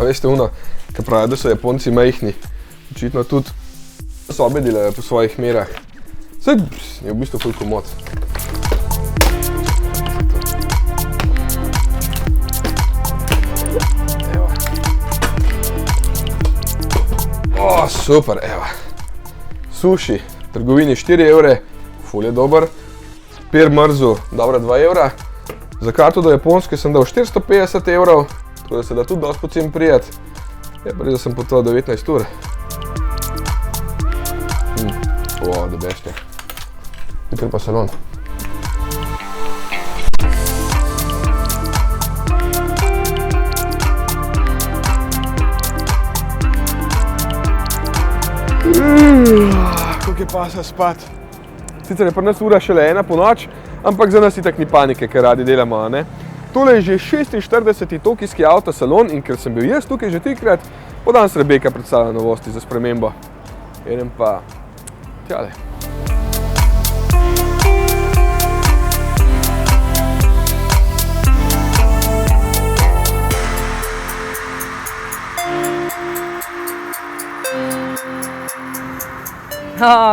veste ono, ki pravijo, da so Japonci majhni. Očitno tudi sobe delajo po svojih merah. Saj je v bistvu ful komod. Super, evo. Suši, v trgovini 4 evre, ful je dober. Pir mrzu, dobra 2 evra. Za karto do Japonske sem dal 450 evrov, tako da se da tudi dosti pocen prijeti. Je pa res, da sem potoval 19 ur. Da bešte. Tukaj pa salon. Koliko je pasa spat. Sicer je pri nas ura šele 1 po noč, ampak za nas itak ni panike, ker radi delamo, ne? Tole je že 46. tokijski avtosalon in ker sem bil jaz tukaj že 3-krat, bo danes Rebeka predstavila novosti za spremembo. Idem pa tjale.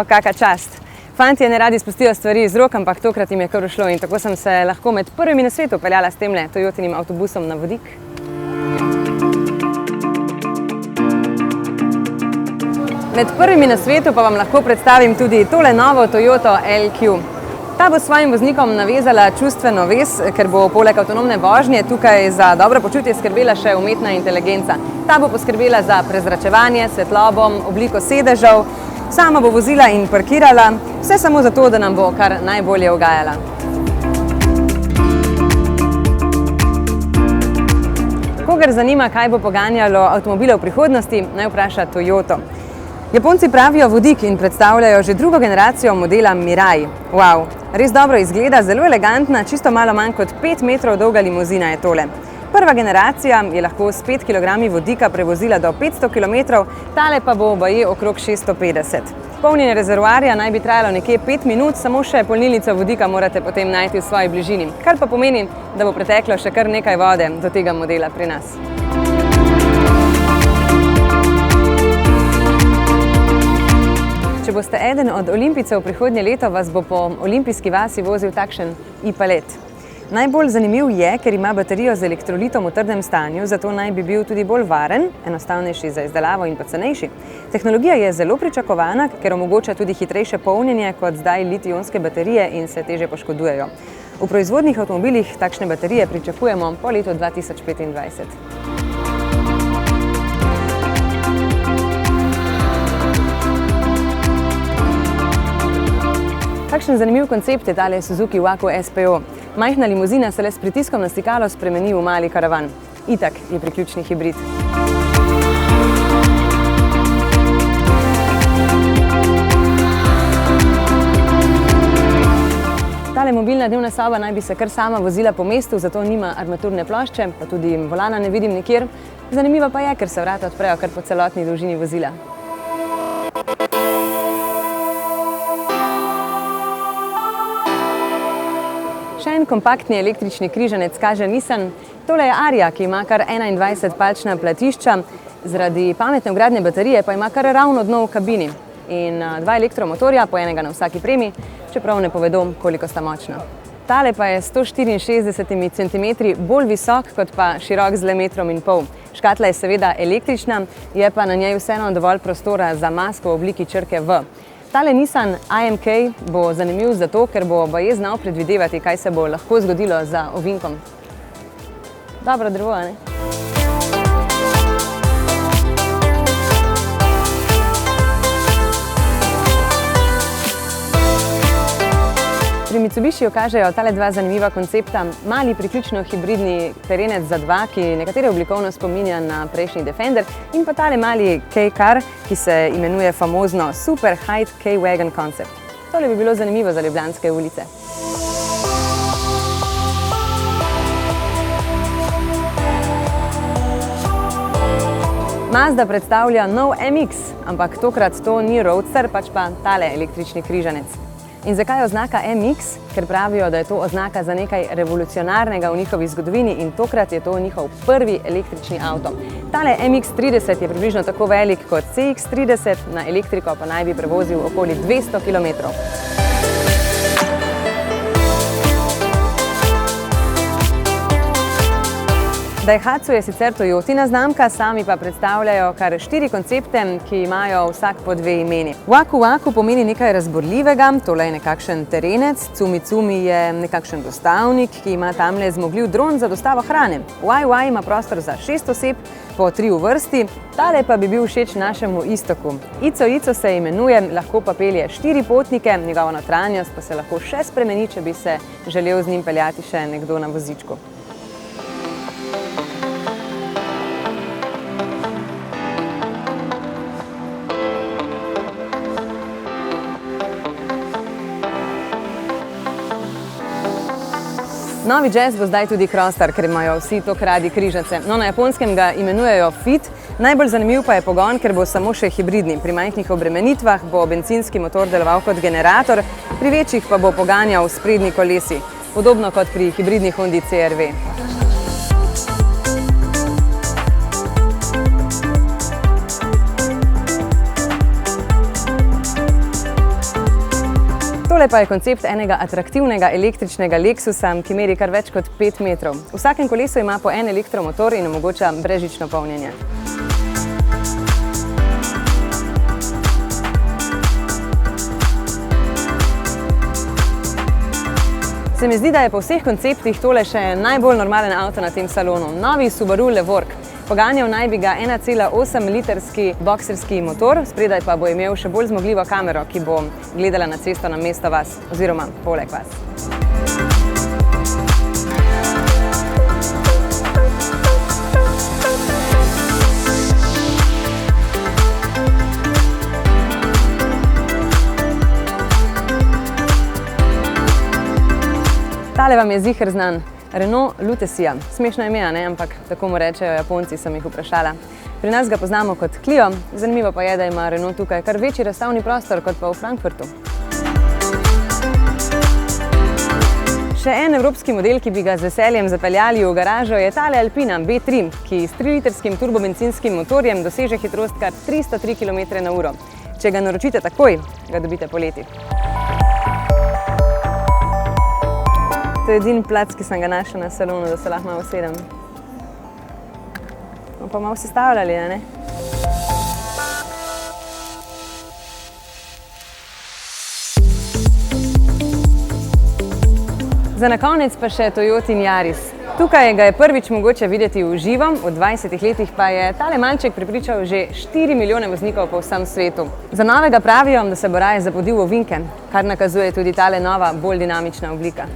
Kaka čast. Fantje ne radi spustijo stvari iz rok, ampak tokrat jim je kar ušlo in tako sem se lahko med prvimi na svetu peljala s temle Toyotinim avtobusom na vodik. Med prvimi na svetu pa vam lahko predstavim tudi tole novo Toyoto LQ. Ta bo s svojim voznikom navezala čustveno vez, ker bo poleg avtonomne vožnje tukaj za dobro počutje skrbela še umetna inteligenca. Ta bo poskrbela za prezračevanje, svetlobo, obliko sedežev, sama bo vozila in parkirala, vse samo zato, da nam bo kar najbolje ugajala. Kogar zanima, kaj bo poganjalo avtomobile v prihodnosti, naj vpraša Toyoto. Japonci pravijo vodik in predstavljajo že drugo generacijo modela Mirai. Wow, res dobro izgleda, zelo elegantna, čisto malo manj kot 5 metrov dolga limuzina je tole. Prva generacija je lahko s 5 kg vodika prevozila do 500 km, tale pa bo baje okrog 650. Polnjenje rezervoarja naj bi trajalo nekje 5 minut, samo še polnilnico vodika morate potem najti v svoji bližini, kar pa pomeni, da bo preteklo še kar nekaj vode do tega modela pri nas. Če boste eden od olimpijcev prihodnje leto, vas bo po olimpijski vasi vozil takšen e-palet. Najbolj zanimiv je, ker ima baterijo z elektrolitom v trdem stanju, zato naj bi bil tudi bolj varen, enostavnejši za izdelavo in pa cenejši. Tehnologija je zelo pričakovana, ker omogoča tudi hitrejše polnjenje kot zdaj litij-ionske baterije in se težje poškodujejo. V proizvodnih avtomobilih takšne baterije pričakujemo po letu 2025. Kakšen zanimiv koncept je tale Suzuki Wako SPO. Majhna limuzina se le s pritiskom na stikalo spremeni v mali karavan. Itak je priključni hibrid. Tale mobilna dnevna soba naj bi se kar sama vozila po mestu, zato nima armaturne plošče, pa tudi volana ne vidim nikjer. Zanimiva pa je, ker se vrata odprejo kar po celotni dolžini vozila. Še en kompaktni električni križanec kaže Nissan. Tole je Aria, ki ima kar 21-palčna platišča, zaradi pametne vgradne baterije pa ima kar ravno dno v kabini. In 2 elektromotorja, po enega na vsaki premi, čeprav ne povedo, koliko sta močna. Tale pa je 164 cm bolj visok kot pa širok z le 1,5 m. Škatla je seveda električna, je pa na njej vseeno dovolj prostora za masko v obliki črke V. Tale Nissan AMK bo zanimiv zato, ker bo baje znal predvidevati, kaj se bo lahko zgodilo za ovinkom. Dobro drevo, ne? Pri Mitsubishiju kažejo tale 2 zanimiva koncepta. Mali priključno hibridni terenec za 2, ki nekatere oblikovno spominja na prejšnji Defender, in pa tale mali K-Car, ki se imenuje famozno Super Height K-Wagon Concept. Tole bi bilo zanimivo za ljubljanske ulice. Mazda predstavlja nov MX, ampak tokrat to ni roadster, pač pa tale električni križanec. In zakaj je oznaka MX? Ker pravijo, da je to oznaka za nekaj revolucionarnega v njihovi zgodovini in tokrat je to njihov prvi električni avto. Tale MX-30 je približno tako velik kot CX-30, na elektriko pa naj bi prevozil okoli 200 km. Daihatsu je sicer Toyotina znamka, sami pa predstavljajo kar 4 koncepte, ki imajo vsak po 2 imeni. Waku Waku pomeni nekaj razborljivega, tole je nekakšen terenec, Tsumi Tsumi je nekakšen dostavnik, ki ima tamle zmogljiv dron za dostavo hrane. Wai Wai ima prostor za 6 oseb, po 3 v vrsti, tale pa bi bil všeč našemu Istoku. Ico Ico se imenuje, lahko pa pelje 4 potnike, njegova notranjost pa se lahko še spremeni, če bi se želel z njim peljati še nekdo na vozičku. Novi jazz bo zdaj tudi Crossstar, ker imajo vsi tok radi križance. No, na japonskem ga imenujejo Fit. Najbolj zanimiv pa je pogon, ker bo samo še hibridni. Pri majhnih obremenitvah bo bencinski motor deloval kot generator, pri večjih pa bo poganjal sprednji kolesi. Podobno kot pri hibridni Hondi CR-V. Tole pa je koncept enega atraktivnega električnega Lexusa, ki meri kar več kot 5 metrov. V vsakem kolesu ima po en elektromotor in omogoča brezžično polnjenje. Se mi zdi, da je po vseh konceptih tole še najbolj normalen avto na tem salonu. Novi Subaru Levorg. Poganjal naj bi ga 1,8 litrski bokserski motor, spredaj pa bo imel še bolj zmogljivo kamero, ki bo gledala na cesto namesto vas, oziroma poleg vas. Tale vam je ziher znan. Renault Lutecia. Smešno ime, ne? Ampak tako mu rečejo Japonci, sem jih vprašala. Pri nas ga poznamo kot Clio, zanimivo pa je, da ima Renault tukaj kar večji razstavni prostor kot pa v Frankfurtu. Še en evropski model, ki bi ga z veseljem zapeljali v garažo, je tale Alpina B3, ki s 3-litrskim turbobencinskim motorjem doseže hitrost kar 303 km/h. Če ga naročite takoj, ga dobite poleti. To je edini plac, ki sem ga našel na salonu, da se lahko malo usedem. Bomo pa malo sestavljali, ne? Za na konec pa še Toyotin Yaris. Tukaj ga je prvič mogoče videti v živo, v 20 letih pa je tale malček prepričal že 4 milijone voznikov po vsem svetu. Za novega pravijo, da se bo raje zapodil v ovinke, kar nakazuje tudi tale nova, bolj dinamična oblika.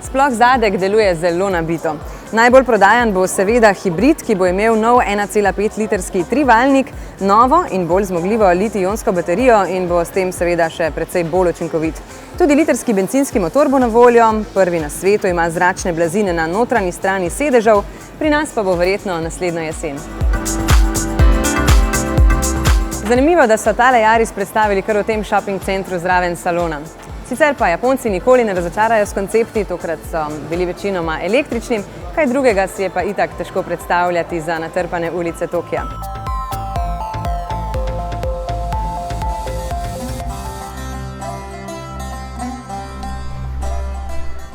Sploh zadek deluje zelo nabito. Najbolj prodajan bo seveda hibrid, ki bo imel nov 1,5-litrski trivaljnik, novo in bolj zmogljivo litij-ionsko baterijo in bo s tem seveda še precej bolj učinkovit. Tudi litrski bencinski motor bo na voljo, prvi na svetu ima zračne blazine na notranji strani sedežev, pri nas pa bo verjetno naslednjo jesen. Zanimivo, da so tale Yaris predstavili kar v tem shopping centru zraven salona. Sicer pa Japonci nikoli ne razočarajo s koncepti, tokrat so bili večinoma električni, kaj drugega si je pa itak težko predstavljati za natrpane ulice Tokija.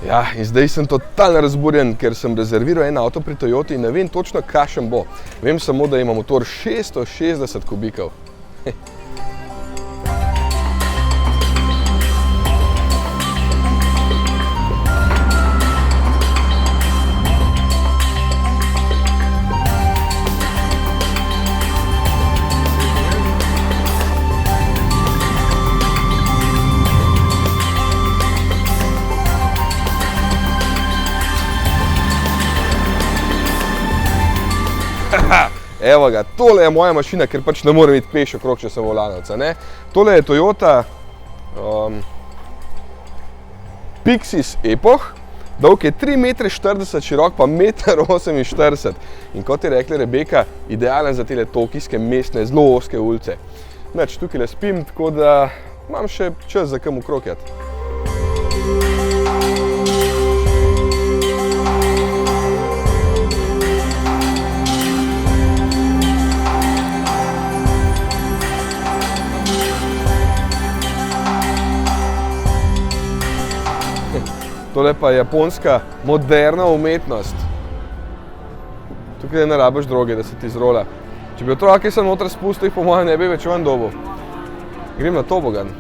Ja, in zdaj sem totalno razburjen, ker sem rezerviral en avto pri Toyoti in ne vem točno, kakšen bo. Vem samo, da ima motor 660 kubikov. Evo ga, tole je moja mašina, ker pač ne morem iti peš okrog, če sem volanovca, ne. Tole je Toyota Pixis Epoch, dolg je 3,40 m, širok pa 1,48 m. In kot je rekla Rebeka, idealen za tele tokijske mestne, zelo ozke ulice. Tukaj spim, tako da imam še čas za kam okrog jati. Tole pa je japonska moderna umetnost. Tukaj ne rabiš droge, da se ti zrola. Če bi otroke sem noter spustil, jih po mojem ne bi več van dobil. Grem na tobogan.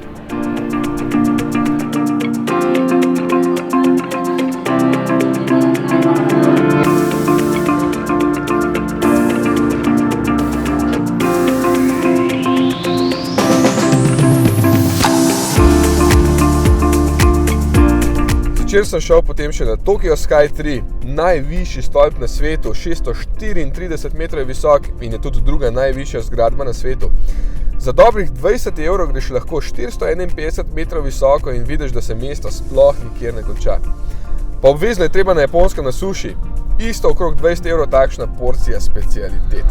Včeraj sem šel potem še na Tokyo Sky 3, najvišji stolp na svetu, 634 metrov je visok in je tudi druga najvišja zgradba na svetu. Za dobrih 20 € greš lahko 451 metrov visoko in vidiš, da se mesto sploh nikjer ne konča. Pa obvezno je treba na Japonskem na suši, isto okrog 20 € takšna porcija specialitet.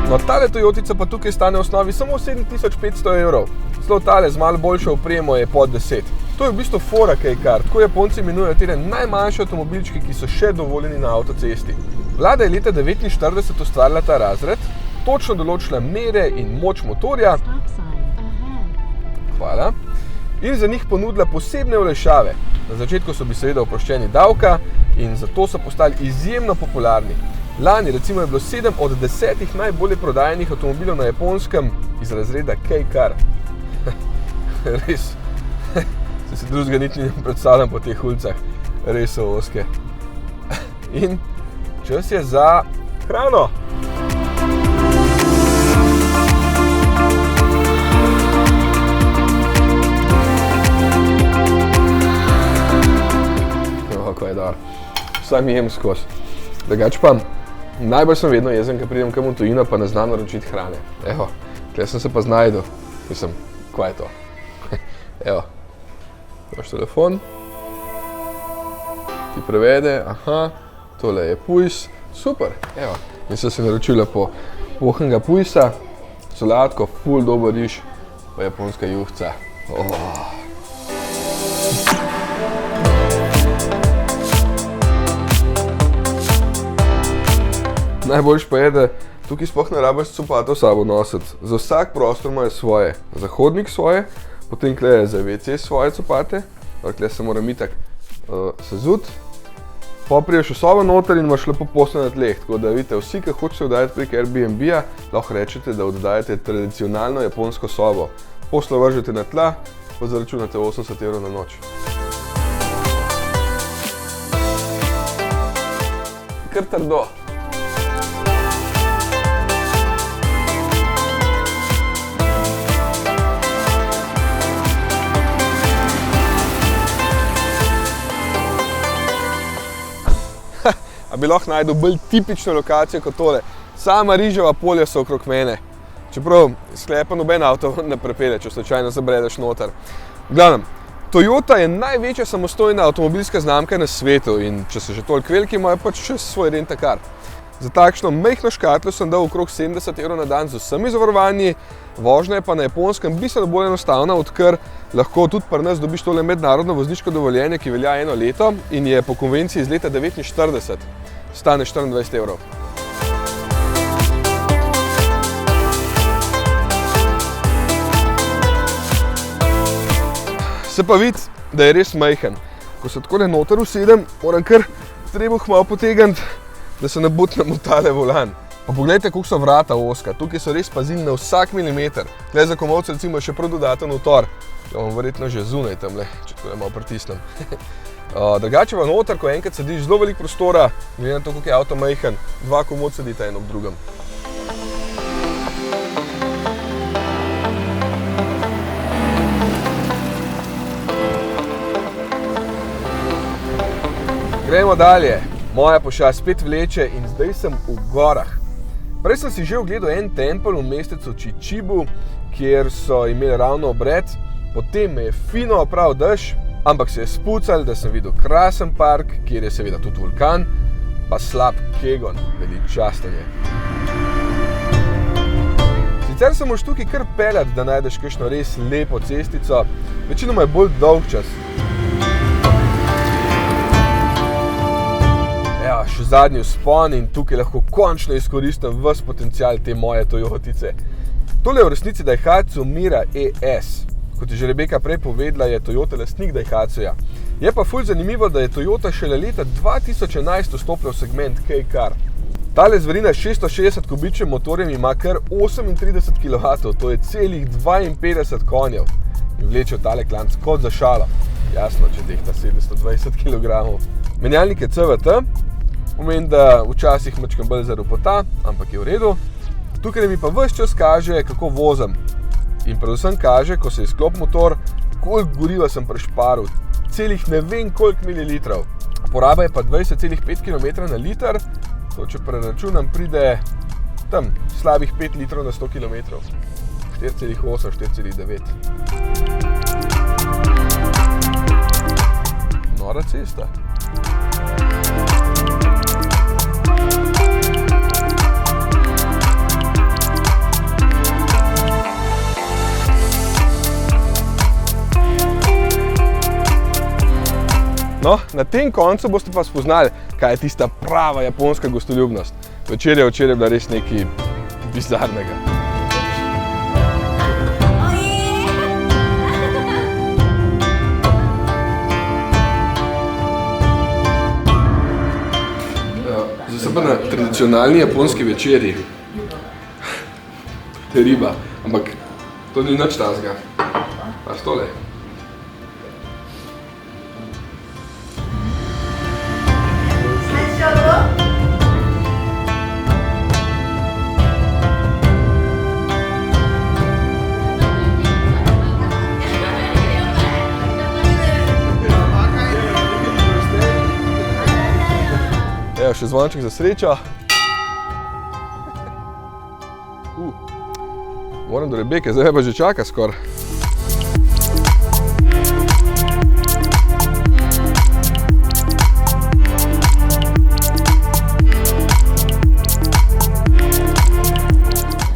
No, tale Toyotica pa tukaj stane v osnovi samo 7500 €. Celo tale z malo boljšo opremo je pod 10. To je v bistvu fora K-Car, tako Japonci imenujejo te najmanjše avtomobilčki, ki so še dovoljeni na avtocesti. Vlada je leta 1949 ustvarila ta razred, točno določila mere in moč motorja. Hvala. In za njih ponudila posebne olajšave. Na začetku so bili seveda oproščeni davka in zato so postali izjemno popularni. Lani recimo je bilo 7 od 10 najbolje prodajanih avtomobilov na Japonskem iz razreda K-Car. Res, se si drugega niti ne predstavljam po teh ulicah. Res so ozke. In čas je za hrano. Kako je dobro. Sam jem skozi. Drugač pa, najbolj sem vedno jezen, ko pridem kam v tujino, pa ne znam naročiti hrane. Evo, tukaj sem se pa znajdel. Mislim, kva je to? Evo, imaš telefon, ti prevede, aha, tole je pujs, super, evo. In sem se naročil lepo pohanega pujsa, solatko, ful dober riž, pa japonska juhca. Najboljš pa je, da tukaj sploh ne rabiš copatov s sabo nositi. Za vsak prostor imajo svoje. Za hodnik svoje, potem tukaj je za WC svoje copate, tukaj se moram itak sezuti. Pa priješ v sobo noter in imaš lepo posteljo na tleh, tako da vidite, vsi, ki hočete oddajati prek Airbnb-a, lahko rečete, da oddajate tradicionalno japonsko sobo. Posteljo vržete na tla, pa zaračunate 80 € na noč. Kar trdo. A bi lahko najdel bolj tipično lokacijo kot tole. Sama riževa polja so okrog mene. Čeprav sklepa noben avto ne prepelje, če slučajno zabredeš noter. V glavnem, Toyota je največja samostojna avtomobilska znamka na svetu in če so že toliko veliki, imajo pač še svoj rent-a-car. Za takšno majhno škatlo sem dal okrog 70 € na dan z vsemi zavarovanji, vožnja je pa na Japonskem bistveno bolj enostavna, odkar lahko tudi pri nas dobiš tole mednarodno vozniško dovoljenje, ki velja 1 leto in je po konvenciji iz leta 1949. Stane 24 €. Se pa vidi, da je res majhen. Ko se takole noter usedem, moram kar trebuh malo potegniti, da se ne butnem v tale volan. Pa poglejte, koliko so vrata ozka. Tukaj so res pazili na vsak milimeter. Tukaj za komolce recimo še prav dodaten utor. Ja, bom verjetno že zunaj tamle, če tukaj malo pritisnem. Drugače pa noter, ko enkrat sediš zelo veliko prostora, glede na to, koliko je avto majhen, 2 komod sedita en ob drugem. Gremo dalje. Moja pošast spet vleče in zdaj sem v gorah. Prej sem si že ogledal en tempelj v mestecu Chichibu, kjer so imeli ravno obred, potem me je fino opravil dež, ampak se je spucal, da sem videl krasen park, kjer je seveda tudi vulkan, pa slab kegon, veličasten je. Sicer se moraš tukaj kar peljati, da najdeš kakšno res lepo cestico, večinoma je bolj dolgčas. še zadnji vzpon in tukaj lahko končno izkoristim ves potencial te moje Toyotice. Tole je v resnici Daihatsu Mira ES. Kot je že Rebeka prej povedala, je Toyota lastnik Daihatsuja. Je pa ful zanimivo, da je Toyota šele leta 2011 vstopila v segment K-Car. Tale zverina s 660 kubičnim motorjem ima kar 38 kW, to je celih 52 konjev. In vlečejo tale klanc kot za šalo. Jasno, če tehta 720 kg. Menjalnik je CVT, pomeni, da včasih mačkam bolj zaropota, ampak je v redu. Tukaj mi pa ves čas kaže, kako vozim. In predvsem kaže, ko se izklop motor, koliko goriva sem prešparil. Celih ne vem koliko mililitrov. Poraba je pa 20,5 km na liter, to če preračunam pride tam slabih 5 litrov na 100 km. 4,8, 4,9. Nora cesta. No, na tem koncu boste pa spoznali, kaj je tista prava japonska gostoljubnost. Večerja je bila res nekaj bizarnega. Zdaj sem pa na tradicionalni japonski večerji. To je riba, ampak to ni nič tasga. Paš tole. Evo, še zvonček za srečo. Moram do Rebeke, zdaj pa že čaka skoraj.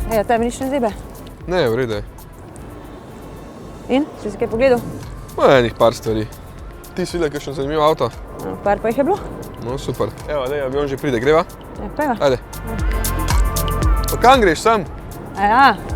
Ja, tebi nič ne zebe? Ne, v redu je. In? Si si kaj pogledal? Enih par stvari. Ti si videl kakšen zanimiv avto? Par pa jih je bilo? No, super. Evo, dej, avion že pride, greva? Ja, pojva. Ajde. Pa kam greš sam? Ja.